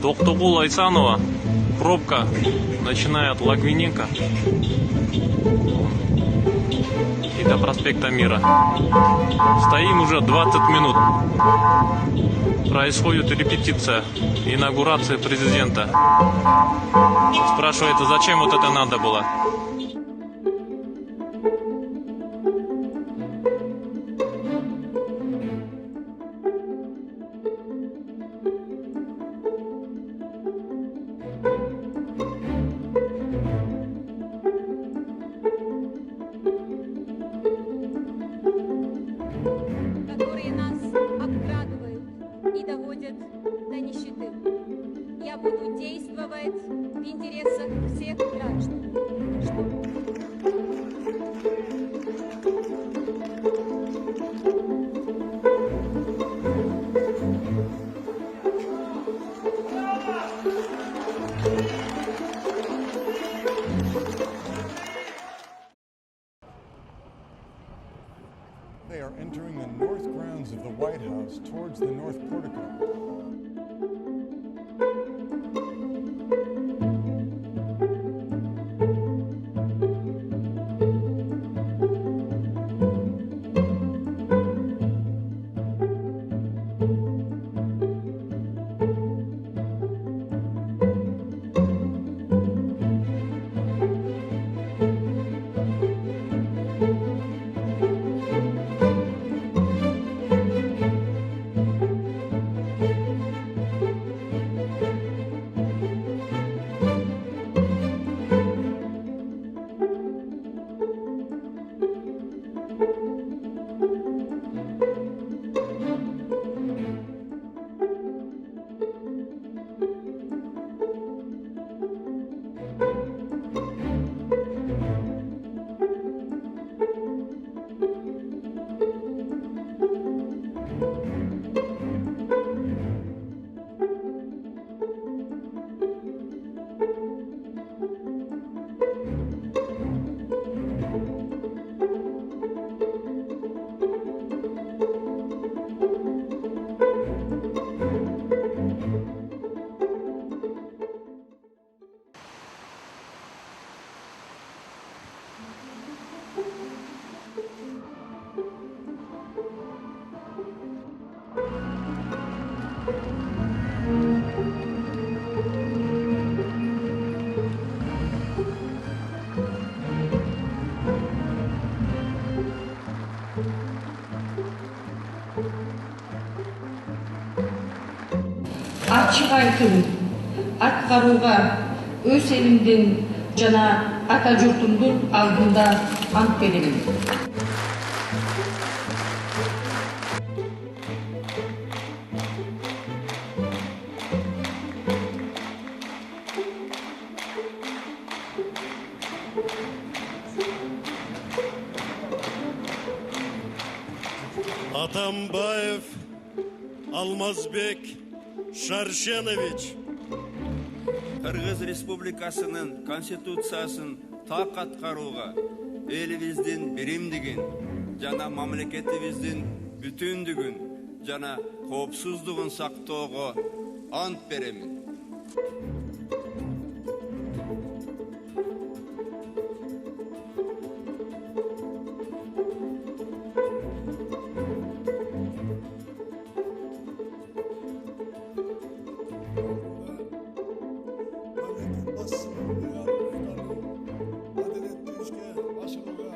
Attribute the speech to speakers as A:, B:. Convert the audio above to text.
A: Токтогул Айсанова. Пробка, начиная от Логвиненко и до проспекта Мира. Стоим уже 20 минут. Происходит репетиция инаугурации президента. Спрашивается, зачем вот это надо было?
B: Которые нас обкрадывают и доводят до нищеты. Я буду действовать в интересах всех граждан.
C: They are entering the north grounds of the White House towards the north portico.
D: Açık aykırı, atkарууга öz elimden жана ата журтумдун алдында ант беремин.
E: Атамбаев Алмазбек Шаршенович.
F: Кыргыз Республикасынын Конституциясын так аткарууга, элибиздин биримдигин жана мамлекетибиздин бүтүндүгүн жана коопсуздугун сактоого ант беремин.
E: Adaletli işke başarıga